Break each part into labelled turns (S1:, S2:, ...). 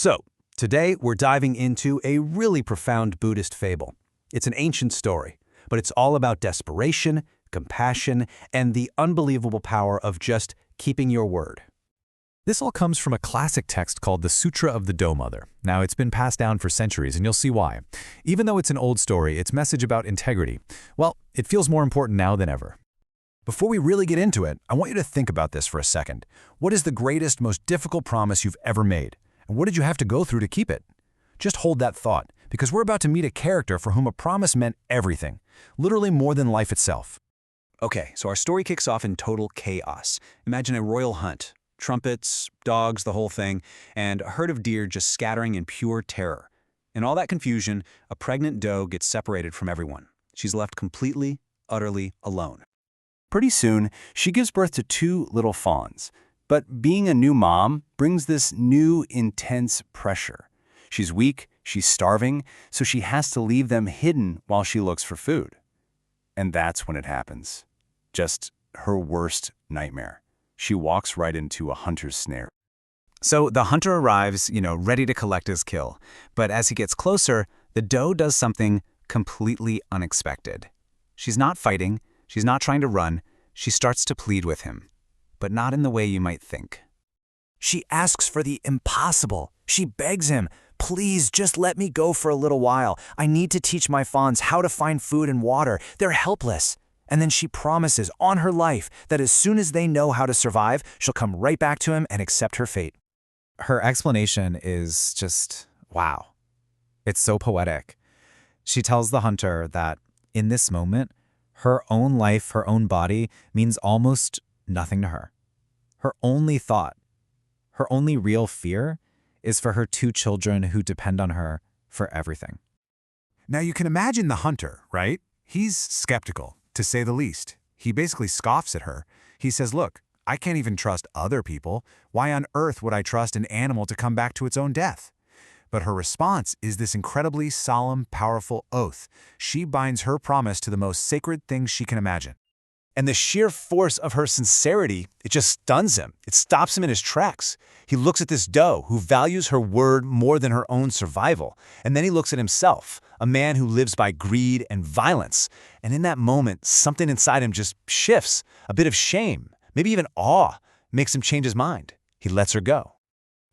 S1: So, today we're diving into a really profound Buddhist fable. It's an ancient story, but it's all about desperation, compassion, and the unbelievable power of just keeping your word.
S2: This all comes from a classic text called the Sūtra of the Doe Mother. Now, it's been passed down for centuries, and you'll see why. Even though it's an old story, its message about integrity, well, it feels more important now than ever.
S1: Before we really get into it, I want you to think about this for a second. What is the greatest, most difficult promise you've ever made? And what did you have to go through to keep it? Just hold that thought, because we're about to meet a character for whom a promise meant everything, literally more than life itself. Okay, so our story kicks off in total chaos. Imagine a royal hunt. Trumpets, dogs, the whole thing, and a herd of deer just scattering in pure terror. In all that confusion, a pregnant doe gets separated from everyone. She's left completely, utterly alone. Pretty soon, she gives birth to two little fawns. But being a new mom brings this new, intense pressure. She's weak, she's starving, so she has to leave them hidden while she looks for food. And that's when it happens. Just her worst nightmare. She walks right into a hunter's snare.
S3: So the hunter arrives, ready to collect his kill. But as he gets closer, the doe does something completely unexpected. She's not fighting, she's not trying to run, she starts to plead with him. But not in the way you might think.
S4: She asks for the impossible. She begs him, "Please, just let me go for a little while. I need to teach my fawns how to find food and water. They're helpless." And then she promises on her life that as soon as they know how to survive, she'll come right back to him and accept her fate.
S3: Her explanation is just, wow. It's so poetic. She tells the hunter that in this moment, her own life, her own body, means almost nothing to her. Her only thought, her only real fear, is for her two children who depend on her for everything.
S5: Now you can imagine the hunter, right? He's skeptical, to say the least. He basically scoffs at her. He says, look, I can't even trust other people. Why on earth would I trust an animal to come back to its own death? But her response is this incredibly solemn, powerful oath. She binds her promise to the most sacred things she can imagine.
S1: And the sheer force of her sincerity, it just stuns him. It stops him in his tracks. He looks at this doe who values her word more than her own survival. And then he looks at himself, a man who lives by greed and violence. And in that moment, something inside him just shifts. A bit of shame, maybe even awe, makes him change his mind. He lets her go.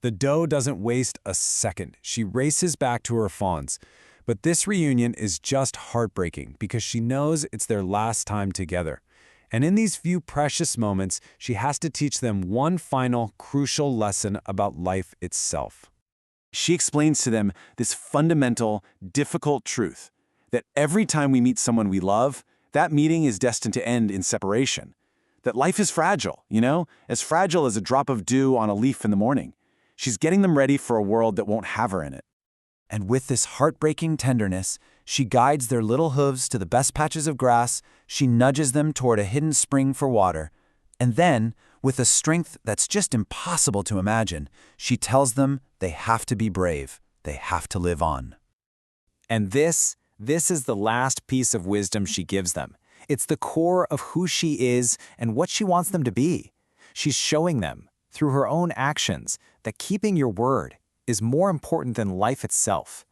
S2: The doe doesn't waste a second. She races back to her fawns. But this reunion is just heartbreaking because she knows it's their last time together. And in these few precious moments, she has to teach them one final, crucial lesson about life itself.
S1: She explains to them this fundamental, difficult truth, that every time we meet someone we love, that meeting is destined to end in separation. That life is fragile, as fragile as a drop of dew on a leaf in the morning. She's getting them ready for a world that won't have her in it.
S4: And with this heartbreaking tenderness, she guides their little hooves to the best patches of grass, she nudges them toward a hidden spring for water, and then, with a strength that's just impossible to imagine, she tells them they have to be brave, they have to live on.
S3: And this is the last piece of wisdom she gives them. It's the core of who she is and what she wants them to be. She's showing them, through her own actions, that keeping your word is more important than life itself.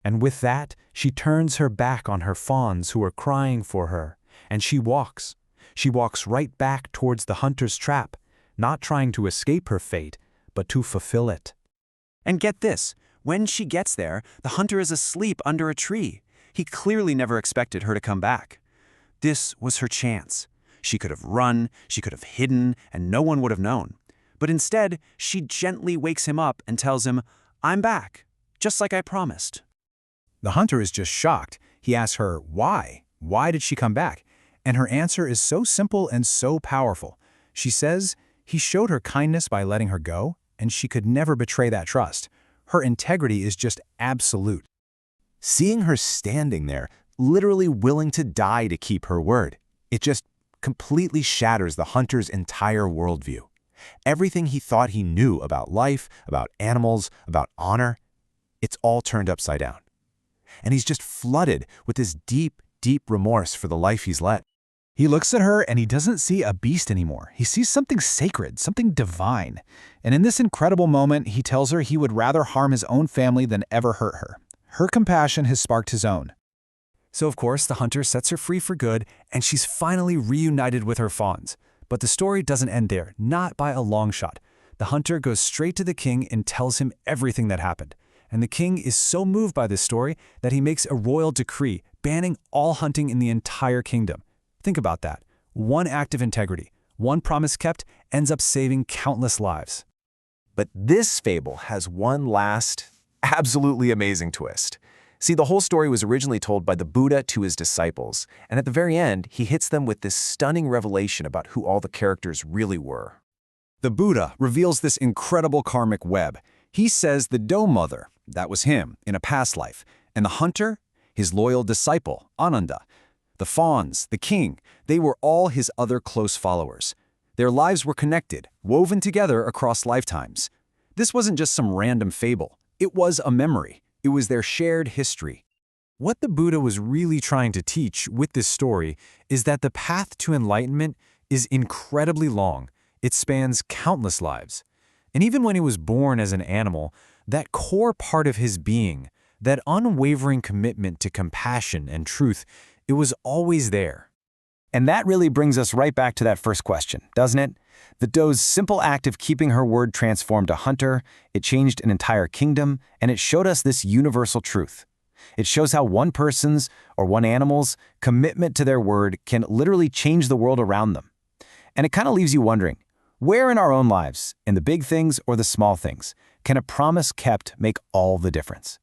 S2: And with that, she turns her back on her fawns who are crying for her, and she walks. She walks right back towards the hunter's trap, not trying to escape her fate, but to fulfill it.
S1: And get this, when she gets there, the hunter is asleep under a tree. He clearly never expected her to come back. This was her chance. She could have run, she could have hidden, and no one would have known. But instead, she gently wakes him up and tells him, "I'm back, just like I promised."
S5: The hunter is just shocked. He asks her, why? Why did she come back? And her answer is so simple and so powerful. She says he showed her kindness by letting her go, and she could never betray that trust. Her integrity is just absolute. Seeing her standing there, literally willing to die to keep her word, it just completely shatters the hunter's entire worldview. Everything he thought he knew about life, about animals, about honor, it's all turned upside down. And he's just flooded with this deep, deep remorse for the life he's led. He looks at her and he doesn't see a beast anymore. He sees something sacred, something divine. And in this incredible moment, he tells her he would rather harm his own family than ever hurt her. Her compassion has sparked his own.
S2: So of course, the hunter sets her free for good, and she's finally reunited with her fawns. But the story doesn't end there, not by a long shot. The hunter goes straight to the king and tells him everything that happened. And the king is so moved by this story that he makes a royal decree banning all hunting in the entire kingdom. Think about that. One act of integrity, one promise kept, ends up saving countless lives.
S4: But this fable has one last, absolutely amazing twist. See, the whole story was originally told by the Buddha to his disciples, and at the very end, he hits them with this stunning revelation about who all the characters really were.
S2: The Buddha reveals this incredible karmic web. He says the doe mother, that was him in a past life, and the hunter, his loyal disciple, Ananda. The fawns, the king, they were all his other close followers. Their lives were connected, woven together across lifetimes. This wasn't just some random fable. It was a memory. It was their shared history. What the Buddha was really trying to teach with this story is that the path to enlightenment is incredibly long. It spans countless lives. And even when he was born as an animal, that core part of his being, that unwavering commitment to compassion and truth, it was always there.
S4: And that really brings us right back to that first question, doesn't it? The doe's simple act of keeping her word transformed a hunter, it changed an entire kingdom, and it showed us this universal truth. It shows how one person's or one animal's commitment to their word can literally change the world around them. And it kind of leaves you wondering, where in our own lives, in the big things or the small things, can a promise kept make all the difference?